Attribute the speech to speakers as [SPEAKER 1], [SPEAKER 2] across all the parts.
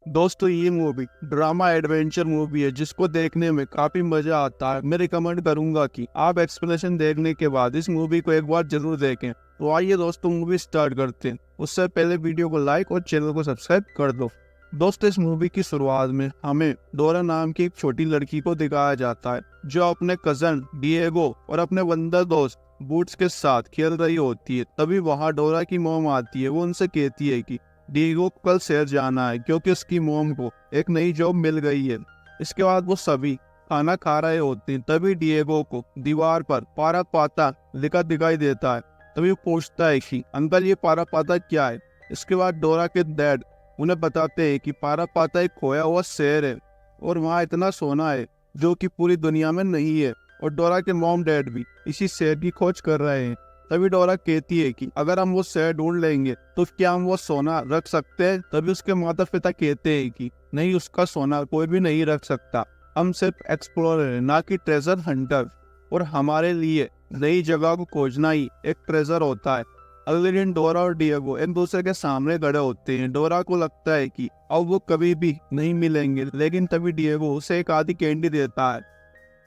[SPEAKER 1] दोस्तों ये movie drama adventure movie है जिसको देखने में काफी मजा आता है। मैं रिकमेंड करूंगा कि आप एक्सप्लेनेशन देखने के बाद इस मूवी को एक बार जरूर देखें। तो आइए दोस्तों मूवी स्टार्ट करते हैं। उससे पहले वीडियो को लाइक और चैनल को सब्सक्राइब कर दो। दोस्तों इस मूवी की शुरुआत में हमें डोरा नाम की एक छोटी लड़की को दिखाया जाता है जो अपने कजन डिएगो और अपने बंदर दोस्त बूट्स के साथ खेल रही होती है। तभी वहाँ डोरा की मॉम आती है। वो उनसे कहती है कि डिएगो को कल शहर जाना है क्योंकि उसकी मॉम को एक नई जॉब मिल गई है। इसके बाद वो सभी खाना खा रहे होते हैं। तभी डिएगो को दीवार पर पारा पाता लिखा दिखाई देता है। तभी वो पूछता है कि अंकल ये पारा पाता क्या है। इसके बाद डोरा के डैड उन्हें बताते हैं कि पारा पाता एक खोया हुआ शहर है और वहाँ इतना सोना है जो कि पूरी दुनिया में नहीं है। और डोरा के मॉम डैड भी इसी शहर की खोज कर रहे हैं। तभी डोरा कहती है कि अगर हम वो शहर ढूंढ लेंगे तो क्या हम वो सोना रख सकते हैं। तभी उसके माता पिता कहते हैं कि नहीं, उसका सोना कोई भी नहीं रख सकता। हम सिर्फ एक्सप्लोरर हैं, ना कि ट्रेजर हंटर। और हमारे लिए नई जगह को खोजना ही एक ट्रेजर होता है। अगले दिन डोरा और डिएगो एक दूसरे के सामने खड़े होते हैं। डोरा को लगता है कि अब वो कभी भी नहीं मिलेंगे, लेकिन तभी डिएगो उसे एक आधी कैंडी देता है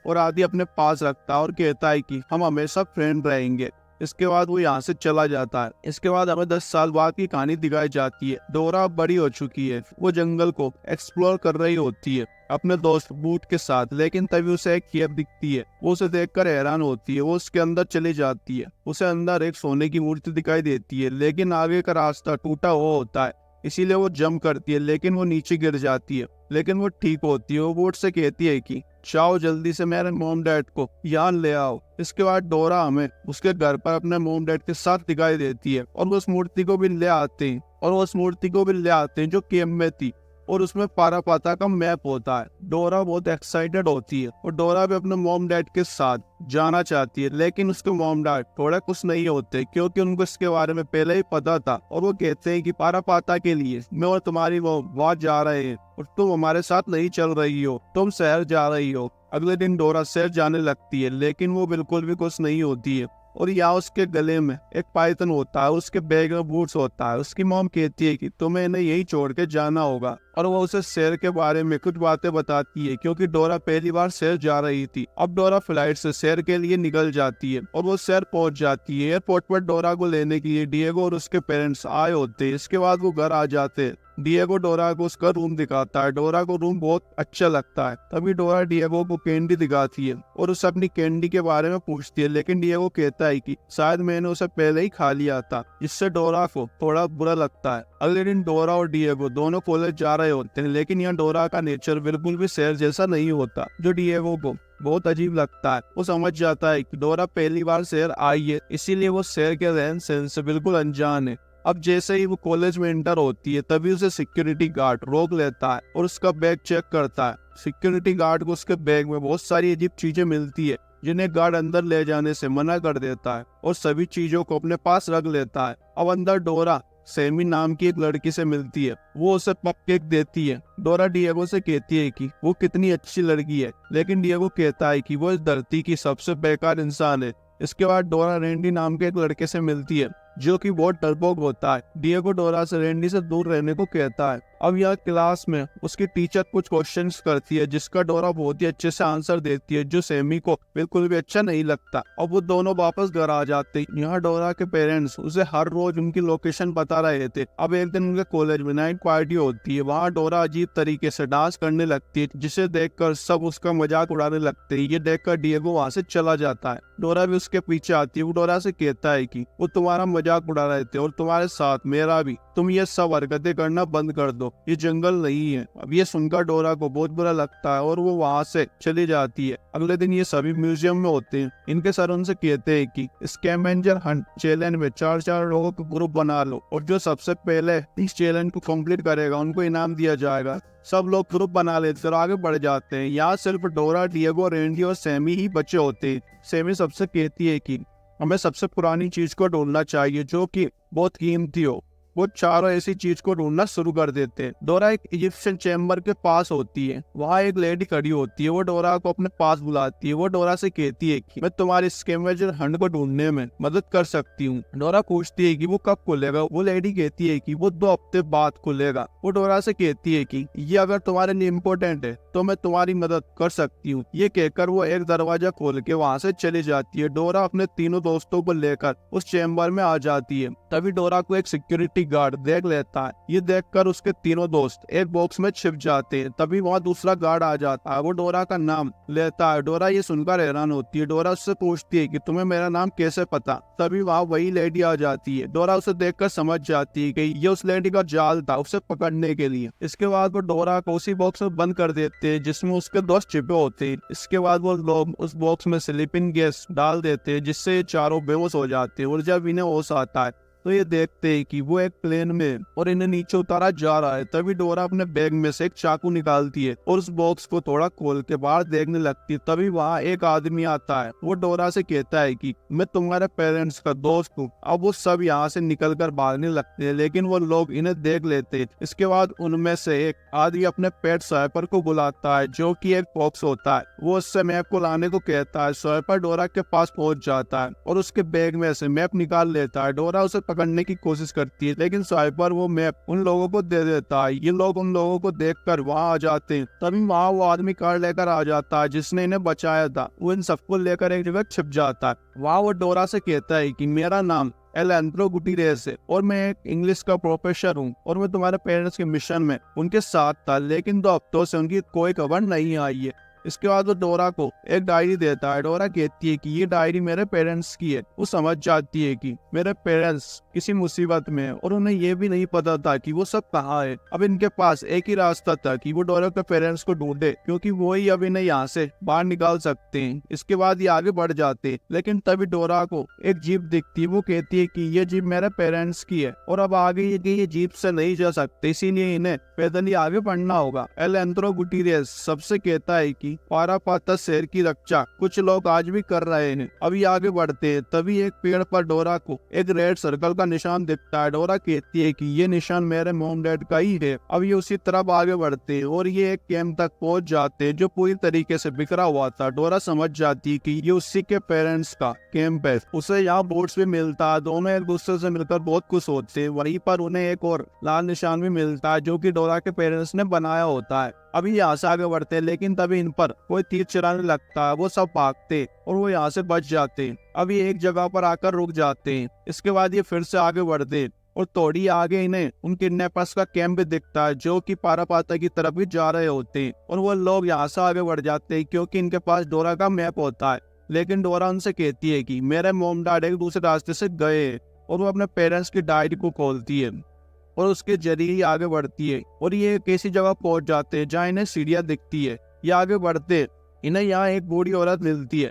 [SPEAKER 1] और आधी अपने पास रखता है और कहता है कि हम हमेशा फ्रेंड रहेंगे। इसके बाद वो यहाँ से चला जाता है। इसके बाद हमें 10 साल बाद की कहानी दिखाई जाती है। डोरा बड़ी हो चुकी है। वो जंगल को एक्सप्लोर कर रही होती है अपने दोस्त बूट के साथ, लेकिन तभी उसे एक केव दिखती है। वो उसे देखकर हैरान होती है। वो उसके अंदर चली जाती है। उसे अंदर एक सोने की मूर्ति दिखाई देती है, लेकिन आगे का रास्ता टूटा हुआ होता है। इसीलिए वो जंप करती है, लेकिन वो नीचे गिर जाती है। लेकिन वो ठीक होती है। वो बूट से कहती है कि जाओ जल्दी से मेरे मोम डैड को यहाँ ले आओ। इसके बाद डोरा हमें उसके घर पर अपने मोम डैड के साथ दिखाई देती है और वो उस मूर्ति को भी ले आते हैं जो केव में थी और उसमें पारा पाता का मैप होता है। डोरा बहुत एक्साइटेड होती है और डोरा भी अपने मोम डैड के साथ जाना चाहती है, लेकिन उसके मोम डैड थोड़ा खुश नहीं होते क्योंकि उनको इसके बारे में पहले ही पता था। और वो कहते हैं कि पारा पाता के लिए मैं और तुम्हारी वो वहाँ जा रहे हैं और तुम हमारे साथ नहीं चल रही हो, तुम शहर जा रही हो। अगले दिन डोरा शहर जाने लगती है, लेकिन वो बिल्कुल भी खुश नहीं होती है। और यहाँ उसके गले में एक पाइथन होता है, उसके बैग में बूट्स होता है। उसकी मॉम कहती है कि तुम्हें इन्हें यही छोड़ के जाना होगा। और वो उसे शहर के बारे में कुछ बातें बताती है क्योंकि डोरा पहली बार शहर जा रही थी। अब डोरा फ्लाइट से शहर के लिए निकल जाती है और वो शहर पहुंच जाती है। एयरपोर्ट पर डोरा को लेने के लिए डिएगो और उसके पेरेंट्स आए होते हैं। इसके बाद वो घर आ जाते हैं। डिएगो डोरा को उसका रूम दिखाता है। डोरा को रूम बहुत अच्छा लगता है। तभी डोरा डिएगो को कैंडी दिखाती है और उसे अपनी कैंडी के बारे में पूछती है, लेकिन डिएगो कहता है कि शायद मैंने उसे पहले ही खा लिया था, जिससे डोरा को थोड़ा बुरा लगता है। अगले दिन डोरा और डिएगो दोनों कॉलेज जा रहे होते हैं, लेकिन यहाँ डोरा का नेचर बिल्कुल भी शहर जैसा नहीं होता, जो डिएगो को बहुत अजीब लगता है। वो समझ जाता है कि डोरा पहली बार शहर आई है, इसीलिए वो शहर के रहन सहन से बिल्कुल अनजान है। अब जैसे ही वो कॉलेज में एंटर होती है, तभी उसे सिक्योरिटी गार्ड रोक लेता है और उसका बैग चेक करता है। सिक्योरिटी गार्ड को उसके बैग में बहुत सारी अजीब चीजें मिलती है, जिन्हें गार्ड अंदर ले जाने से मना कर देता है और सभी चीजों को अपने पास रख लेता है। अब अंदर डोरा सेमी नाम की एक लड़की से मिलती है। वो उसे कप केक देती है। डोरा डिएगो से कहती है कि वो कितनी अच्छी लड़की है, लेकिन डिएगो कहता है कि वो इस धरती की सबसे बेकार इंसान है। इसके बाद डोरा रैंडी नाम के एक लड़के से मिलती है जो कि बहुत डरपोक होता है। डिएगो डोरा से रैंडी से दूर रहने को कहता है। अब यह क्लास में उसकी टीचर कुछ क्वेश्चंस करती है जिसका डोरा बहुत ही अच्छे से आंसर देती है, जो सेमी को बिल्कुल भी अच्छा नहीं लगता। अब वो दोनों वापस घर आ जाते हैं। यहाँ डोरा के पेरेंट्स उसे हर रोज उनकी लोकेशन बता रहे थे। अब एक दिन उनके कॉलेज में नाइट पार्टी होती है। वहाँ डोरा अजीब तरीके से डांस करने लगती है, जिसे देखकर सब उसका मजाक उड़ाने लगते हैं। ये देखकर डिएगो वहाँ से चला जाता है। डोरा भी उसके पीछे आती है। वो डोरा से कहता है कि वो तुम्हारा मजाक उड़ा रहे थे और तुम्हारे साथ मेरा भी, तुम ये सब हरकतें करना बंद कर दो, ये जंगल नहीं है। अब ये सुनकर डोरा को बहुत बुरा लगता है और वो वहाँ से चली जाती है। अगले दिन ये सभी म्यूजियम में होते हैं। इनके सर उनसे कहते हैं कि स्कैवेंजर हंट चैलेंज में 4-4 लोगों का ग्रुप बना लो और जो सबसे पहले इस चैलेंज को कंप्लीट करेगा उनको इनाम दिया जाएगा। सब लोग ग्रुप बना लेते और आगे बढ़ जाते हैं। यहाँ सिर्फ डोरा, डिएगो, रैंडी और सैमी ही बचे होते हैं। सैमी सबसे कहती है कि हमें सबसे पुरानी चीज को ढूंढना चाहिए जो कि बहुत कीमती हो। वो चारों ऐसी चीज को ढूंढना शुरू कर देते हैं। डोरा एक इजिप्शियन चैम्बर के पास होती है, वहाँ एक लेडी खड़ी होती है, वो डोरा को अपने पास बुलाती है। वो डोरा से कहती है कि मैं तुम्हारी स्कैवेंजर हंट को ढूंढने में मदद कर सकती हूँ। डोरा पूछती है कि वो कब खुलेगा। वो लेडी कहती है कि वो 2 हफ्ते बाद खुलेगा। वो डोरा से कहती है कि ये अगर तुम्हारे लिए इम्पोर्टेंट है तो मैं तुम्हारी मदद कर सकती हूँ। ये कहकर वो एक दरवाजा खोल के वहाँ से चली जाती है। डोरा अपने तीनों दोस्तों को लेकर उस चैम्बर में आ जाती है। तभी डोरा को एक सिक्योरिटी गार्ड देख लेता है। ये देखकर उसके तीनों दोस्त एक बॉक्स में छिप जाते हैं। तभी वहाँ दूसरा गार्ड आ जाता है, वो डोरा का नाम लेता है। डोरा ये सुनकर हैरान होती है। डोरा उससे पूछती है कि तुम्हें मेरा नाम कैसे पता। तभी वहाँ वही लेडी आ जाती है। डोरा उसे देखकर समझ जाती है कि ये उस लेडी का जाल था उसे पकड़ने के लिए। इसके बाद वो डोरा को उसी बॉक्स में बंद कर देते हैं जिसमें उसके दोस्त छिपे होते हैं। इसके बाद वो लोग उस बॉक्स में स्लीपिंग गैस डाल देते हैं जिससे ये चारों बेहोश हो जाते हैं। और जब इन्हें होश आता है तो ये देखते हैं कि वो एक प्लेन में और इन्हें नीचे उतारा जा रहा है। तभी डोरा अपने बैग में से एक चाकू निकालती है और उस बॉक्स को थोड़ा खोल के बाहर देखने लगती है। तभी वहाँ एक आदमी आता है। वो डोरा से कहता है कि मैं तुम्हारे पेरेंट्स का दोस्त हूँ। अब वो सब यहाँ से निकल कर भागने लगते हैं, लेकिन वो लोग इन्हें देख लेते हैं। इसके बाद उनमें से एक आदमी अपने पेट स्वैपर को बुलाता है जो कि एक फॉक्स होता है। वो उससे मैप को लाने को कहता है। स्वैपर डोरा के पास पहुंच जाता है और उसके बैग में से मैप निकाल लेता है। डोरा उसे पकड़ने की कोशिश करती है, लेकिन स्वाइपर वो मैप उन लोगों को दे देता है। ये लोग उन लोगों को देखकर वहाँ आ जाते हैं। तभी वहाँ वो आदमी कार लेकर आ जाता है जिसने इन्हें बचाया था। वो इन सबको लेकर एक जगह छिप जाता है। वहाँ वो डोरा से कहता है कि मेरा नाम एलेंड्रो गुटीरेस है और मैं एक इंग्लिश का प्रोफेसर हूँ और मैं तुम्हारे पेरेंट्स के मिशन में उनके साथ था, लेकिन 2 हफ्तों से उनकी कोई खबर नहीं आई है। इसके बाद वो डोरा को एक डायरी देता है। डोरा कहती है कि ये डायरी मेरे पेरेंट्स की है। वो समझ जाती है कि मेरे पेरेंट्स किसी मुसीबत में है और उन्हें ये भी नहीं पता था कि वो सब कहाँ है। अब इनके पास एक ही रास्ता था कि वो डोरा के पेरेंट्स को ढूंढे, क्योंकि वो ही अब इन्हें यहाँ से बाहर निकाल सकते हैं। इसके बाद ये आगे बढ़ जाते हैं, लेकिन तभी डोरा को एक जीप दिखती है। वो कहती है कि ये जीप मेरे पेरेंट्स की है और अब आगे ये जीप से नहीं जा सकते, इसीलिए इन्हें पैदल ही आगे बढ़ना होगा। एलेंड्रो गुटीरेस सबसे कहता है कि पारापाता शहर की रक्षा कुछ लोग आज भी कर रहे हैं। अभी आगे बढ़ते हैं, तभी एक पेड़ पर डोरा को एक रेड सर्कल का निशान दिखता है। डोरा कहती है कि ये निशान मेरे मॉम डैड का ही है। अब ये उसी तरफ आगे बढ़ते हैं और ये एक कैंप तक पहुंच जाते हैं जो पूरी तरीके से बिखरा हुआ था। डोरा समझ जाती है कि ये उसी के पेरेंट्स का कैंप है। उसे यहाँ बोट्स भी मिलता है। दोनों एक दूसरे से मिलकर बहुत खुश होते हैं। वहीं पर उन्हें एक और लाल निशान भी मिलता है जो कि डोरा के पेरेंट्स ने बनाया होता है। अभी यहाँ से आगे बढ़ते हैं, लेकिन तभी इन पर कोई तीर चलाने लगता है। वो सब भागते और वो यहाँ से बच जाते हैं। अभी एक जगह पर आकर रुक जाते हैं। इसके बाद ये फिर से आगे बढ़ते और थोड़ी आगे इन्हें उन किडनैपर्स का कैंप भी दिखता है जो कि पारापाता की तरफ भी जा रहे होते हैं। और वो लोग यहाँ से आगे बढ़ जाते हैं क्योंकि इनके पास डोरा का मैप होता है। लेकिन डोरा उनसे कहती है कि मेरे मॉम डैड एक दूसरे रास्ते से गए हैं, और वो अपने पेरेंट्स की डायरी को खोलती है और उसके जरिए ही आगे बढ़ती है। और ये एक ऐसी जगह पहुंच जाते हैं जहाँ इन्हें सीढ़ियाँ दिखती है। ये आगे बढ़ते इन्हें यहाँ एक बूढ़ी औरत मिलती है।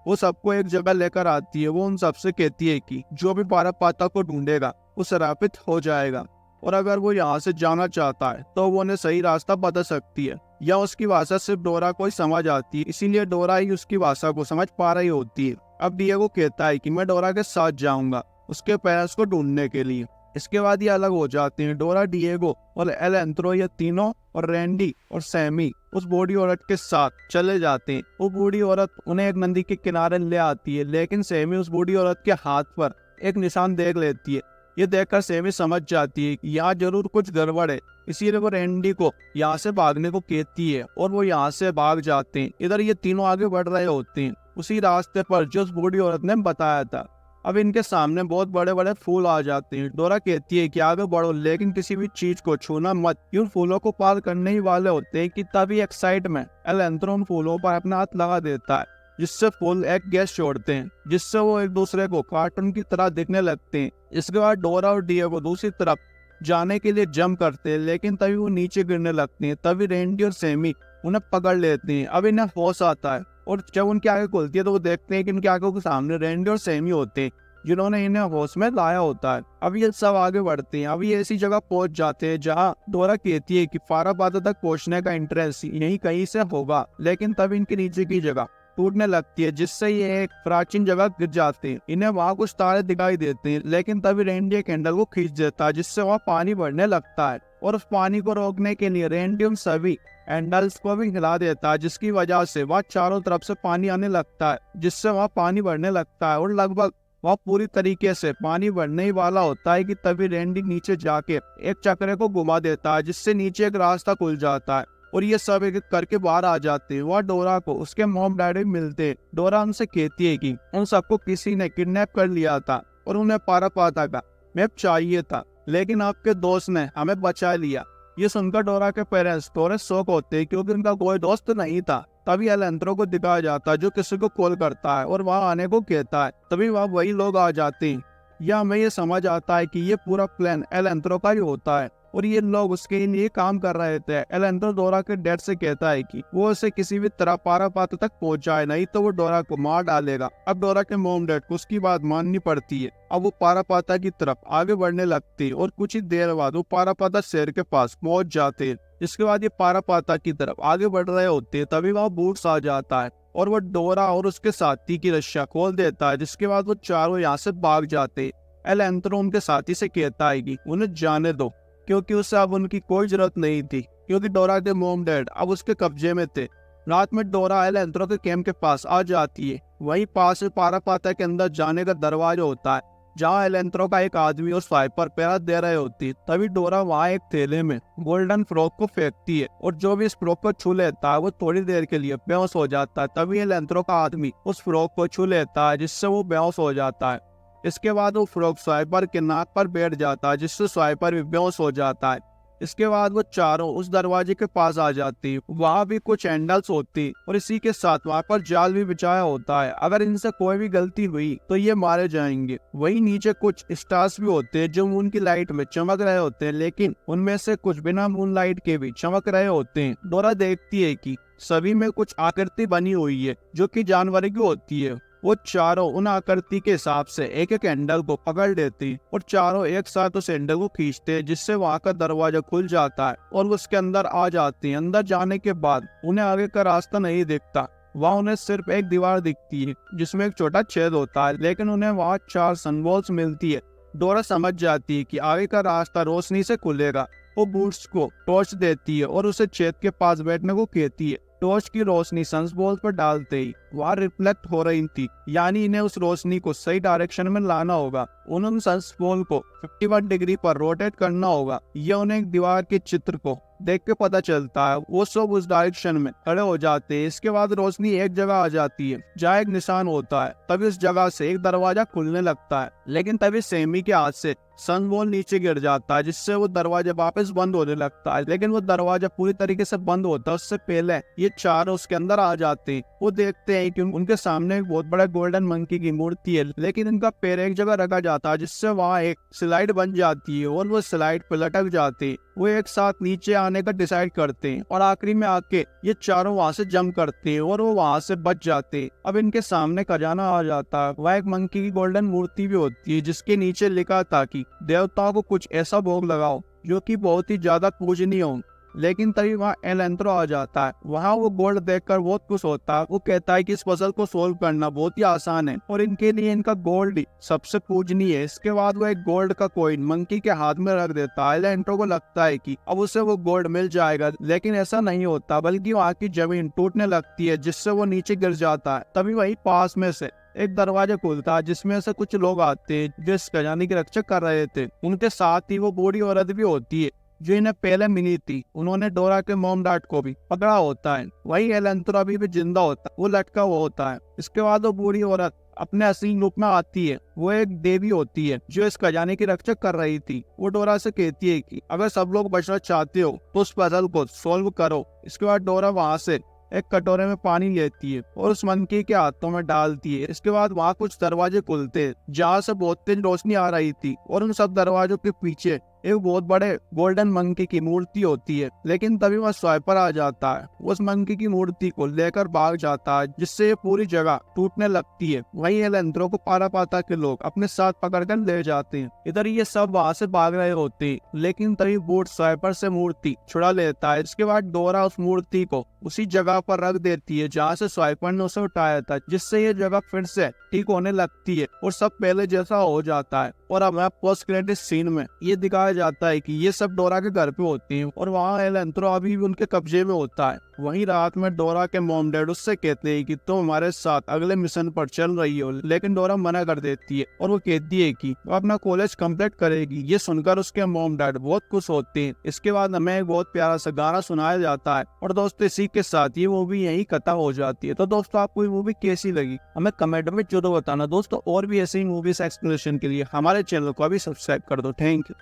[SPEAKER 1] वो सबको एक जगह लेकर आती है। वो उन सबसे कहती है कि जो भी पारापाता को ढूंढेगा वो श्रापित हो जाएगा, और अगर वो यहाँ से जाना चाहता है तो वो उन्हें सही रास्ता बता सकती है। या उसकी भाषा सिर्फ डोरा को ही समझ आती है, इसीलिए डोरा ही उसकी भाषा को समझ पा रही होती है। अब डिएगो कहता है कि मैं डोरा के साथ जाऊंगा उसके पेरेंट्स को ढूंढने के लिए। इसके बाद ये अलग हो जाते हैं। डोरा, डिएगो और एलेंड्रो ये तीनों और रैंडी और सैमी उस बूढ़ी औरत के साथ चले जाते हैं। वो बूढ़ी औरत उन्हें एक नदी के किनारे ले आती है, लेकिन सैमी उस बूढ़ी औरत के हाथ पर एक निशान देख लेती है। ये देखकर सैमी समझ जाती है कि यहाँ जरूर कुछ गड़बड़ है, इसीलिए वो रैंडी को यहाँ से भागने को कहती है और वो यहाँ से भाग जाते हैं। इधर ये तीनों आगे बढ़ रहे होते हैं उसी रास्ते पर जो उस बूढ़ी औरत ने बताया था। अब इनके सामने बहुत बड़े बड़े फूल आ जाते हैं। डोरा कहती है कि आगे बढ़ो, लेकिन किसी भी चीज को छूना मत, उन फूलों को पार करने ही वाले होते हैं कि तभी एक्साइट में एलेंड्रो उन फूलों पर अपना हाथ लगा देता है, जिससे फूल एक गैस छोड़ते हैं जिससे वो एक दूसरे को कार्टून की तरह दिखने लगते हैं। इसके बाद डोरा और डिएगो दूसरी तरफ जाने के लिए जंप करते हैं, लेकिन तभी वो नीचे गिरने लगते हैं। तभी रैंडी और सैमी उन्हें पकड़ लेते हैं। अब इन्हें होश आता है और जब उनकी आंखें खुलती है तो वो देखते हैं कि उनकी आंखों के सामने रैंडी और सैमी होते हैं जिन्होंने इन्हें होश में लाया होता है। अब ये सब आगे बढ़ते हैं। अब ये ऐसी जगह पहुंच जाते हैं जहाँ डोरा कहती है कि पारापाता तक पहुंचने का एंट्रेंस यहीं कहीं से होगा, लेकिन तब इनके नीचे की जगह टूटने लगती है, जिससे ये एक प्राचीन जगह गिर जाते हैं। इन्हें वहाँ कुछ तारे दिखाई देते हैं, लेकिन तभी रेंडी एक हैंडल को खींच देता है, जिससे वहाँ पानी बढ़ने लगता है। और उस पानी को रोकने के लिए रेंडी उन सभी हैंडल्स को भी हिला देता है, जिसकी वजह से वहाँ चारों तरफ से पानी आने लगता है, जिससे वहाँ पानी बढ़ने लगता है। और लगभग वह पूरी तरीके से पानी बढ़ने ही वाला होता है कि तभी रेंडी नीचे जाके एक चक्रे को घुमा देता है, जिससे नीचे एक रास्ता खुल जाता है और ये सब एक एक करके बाहर आ जाते हैं। वह डोरा को उसके मॉम डैडी मिलते हैं। डोरा उनसे कहती है कि उन सबको किसी ने किडनैप कर लिया था और उन्हें पारापाता का मैप चाहिए था, लेकिन आपके दोस्त ने हमें बचा लिया। ये सुनकर डोरा के पेरेंट्स थोड़े शौक होते हैं, क्योंकि उनका कोई दोस्त नहीं था। तभी एलेंथ्रो को दिखाया जाता है, जो किसी को कॉल करता है और वहाँ आने को कहता है। तभी वहाँ वही लोग आ जाते हैं। या हमें ये समझ आता है कि ये पूरा प्लान एलेंथ्रो का ही होता है और ये लोग उसके लिए काम कर रहे थे। एलेंथ्रो डोरा के डैड से कहता है कि वो उसे किसी भी तरह पारापाता तक पहुंचाए, नहीं तो वो डोरा को मार डालेगा। अब डोरा के मॉम डैड को उसकी बात माननी पड़ती है। अब वो पारापाता की तरफ आगे बढ़ने लगती है और कुछ ही देर बाद वो पारापाता शहर के पास पहुंच जाते हैं। इसके बाद ये पारापाता की तरफ आगे बढ़ रहे होते हैं, तभी वहाँ बूट्स आ जाता है और वो डोरा और उसके साथी की रस्सियां खोल देता है, जिसके बाद वो चारों यहाँ से भाग जाते। एलेंथ्रो उनके साथी से कहता है कि उन्हें जाने दो, क्योंकि उसे अब उनकी कोई जरूरत नहीं थी, क्योंकि डोरा के मॉम डैड अब उसके कब्जे में थे। रात में डोरा एलेंथ्रो के कैंप के पास आ जाती है। वहीं पास में पारापाता के अंदर जाने का दरवाजा होता है, जहाँ एलेंथ्रो का एक आदमी और स्वाइपर पहरा दे रहे होती है। तभी डोरा वहाँ एक थैले में गोल्डन फ्रॉक को फेंकती है और जो भी इस फ्रॉक को छू लेता है वो थोड़ी देर के लिए बेहोश हो जाता है। तभी एलेंथ्रो का आदमी उस फ्रॉक को छू लेता है, जिससे वो बेहोश हो जाता है। इसके बाद वो फ्रॉक स्वाइपर के नाक पर बैठ जाता है, जिससे स्वाइपर भी बेहोश हो जाता है। इसके बाद वो चारों उस दरवाजे के पास आ जाती है। वहाँ भी कुछ हैंडल्स होती और इसी के साथ वहाँ पर जाल भी बिछाया होता है। अगर इनसे कोई भी गलती हुई तो ये मारे जाएंगे। वही नीचे कुछ स्टार्स भी होते हैं जो मून की लाइट में चमक रहे होते हैं, लेकिन उनमें से कुछ बिना मून लाइट के भी चमक रहे होते हैं। डोरा देखती है कि सभी में कुछ आकृति बनी हुई है जो कि जानवर की होती है। वो चारों उन आकृति के हिसाब से एक एक हैंडल को पकड़ लेती और चारों एक साथ उस हैंडल को खींचते हैं, जिससे वहां का दरवाजा खुल जाता है और वो उसके अंदर आ जाती हैं। अंदर जाने के बाद उन्हें आगे का रास्ता नहीं दिखता। वहाँ उन्हें सिर्फ एक दीवार दिखती है जिसमें एक छोटा छेद होता है, लेकिन उन्हें वहाँ 4 सनबॉल्स मिलती है। डोरा समझ जाती है कि आगे का रास्ता रोशनी से खुलेगा। वो बूट्स को टॉर्च देती है और उसे छेद के पास बैठने को कहती है। टॉर्च की रोशनी सनबॉल पर डालते ही वहाँ रिफ्लेक्ट हो रही थी, यानी इन्हें उस रोशनी को सही डायरेक्शन में लाना होगा। उन्हें सनबॉल को 51 डिग्री पर रोटेट करना होगा। यह उन्हें एक दीवार के चित्र को देख के पता चलता है। वो सब उस डायरेक्शन में खड़े हो जाते हैं। इसके बाद रोशनी एक जगह आ जाती है जहाँ एक निशान होता है। तभी उस जगह से एक दरवाजा खुलने लगता है, लेकिन तभी सेमी के हाथ से सनबॉल नीचे गिर जाता है, जिससे वो दरवाजा वापस बंद होने लगता है। लेकिन वो दरवाजा पूरी तरीके से बंद होता है उससे पहले ये चारों उसके अंदर आ जाते हैं। वो देखते हैं कि उनके सामने एक बहुत बड़ा गोल्डन मंकी की मूर्ति है, लेकिन इनका पैर एक जगह रखा जाता है, जिससे वहाँ एक स्लाइड बन जाती है और वो स्लाइड पे लटक जाते हैं। वो एक साथ नीचे आने का डिसाइड करते हैं और आखिरी में आके ये चारों वहाँ से जंप करते हैं और वो वहाँ से बच जाते हैं। अब इनके सामने खजाना आ जाता है। वह एक मंकी की गोल्डन मूर्ति भी होती है, जिसके नीचे लिखा था कि देवताओं को कुछ ऐसा भोग लगाओ जो कि बहुत ही ज्यादा पूजनीय हो। लेकिन तभी वहाँ एलेंथ्रो आ जाता है। वहाँ वो गोल्ड देखकर बहुत खुश होता है। वो कहता है कि इस पजल को सोल्व करना बहुत ही आसान है और इनके लिए इनका गोल्ड ही सबसे पूजनीय है। इसके बाद वो एक गोल्ड का कॉइन मंकी के हाथ में रख देता है। एलेंथ्रो को लगता है कि अब उसे वो गोल्ड मिल जाएगा, लेकिन ऐसा नहीं होता, बल्कि वहाँ की जमीन टूटने लगती है, जिससे वो नीचे गिर जाता है। तभी वही पास में से एक दरवाजा खुलता है, जिसमें से कुछ लोग आते हैं जो इस खजाने की रक्षा कर रहे थे। उनके साथ ही वो बूढ़ी औरत भी होती है जो इन्हें पहले मिली थी। उन्होंने डोरा के मॉम डैड को भी पकड़ा होता है। वही एलेंथ्रो अभी भी जिंदा होता है, वो लटका हुआ होता है। इसके बाद वो बूढ़ी औरत अपने असली रूप में आती है। वो एक देवी होती है जो इस खजाने की रक्षा कर रही थी। वो डोरा से कहती है कि अगर सब लोग बचना चाहते हो तो उस पजल को सोल्व करो। इसके बाद डोरा वहाँ से एक कटोरे में पानी लेती है और उस मंकी के हाथों में डालती है। इसके बाद वहाँ कुछ दरवाजे खुलते हैं जहाँ से बहुत तेज रोशनी आ रही थी और उन सब दरवाजों के पीछे एक बहुत बड़े गोल्डन मंकी की मूर्ति होती है, लेकिन तभी वह स्वाइपर आ जाता है, उस मंकी की मूर्ति को लेकर भाग जाता है, जिससे ये पूरी जगह टूटने लगती है। वहीं एलेंद्रो को पारापाता के लोग अपने साथ पकड़कर ले जाते हैं। इधर ये सब वहां से भाग रहे होते हैं, लेकिन तभी बूट स्वाइपर से मूर्ति छुड़ा लेता है। इसके बाद डोरा उस मूर्ति को उसी जगह पर रख देती है जहाँ से स्वाइपर ने उसे उठाया था, जिससे ये जगह फिर से ठीक होने लगती है और सब पहले जैसा हो जाता है। और हमें पोस्ट क्रेडिट सीन में ये दिखाया जाता है कि ये सब डोरा के घर पे होते हैं और वहाँ एलेंद्रो अभी भी उनके कब्जे में होता है। वहीं रात में डोरा के मॉम डैड उससे कहते हैं कि तुम हमारे साथ अगले मिशन पर चल रही हो, लेकिन डोरा मना कर देती है और वो कहती है कि वो अपना कॉलेज कंप्लीट करेगी। ये सुनकर उसके मॉम डैड बहुत खुश होते हैं। इसके बाद हमें एक बहुत प्यारा सा गाना सुनाया जाता है और दोस्तों इसी के साथ ये मूवी यही खत्म हो जाती है। तो दोस्तों आपको ये मूवी कैसी लगी हमें कमेंट में जरूर बताना दोस्तों, और भी ऐसी मूवीज एक्सप्लेनेशन के लिए हमारे चैनल को अभी सब्सक्राइब कर दो। Thank you.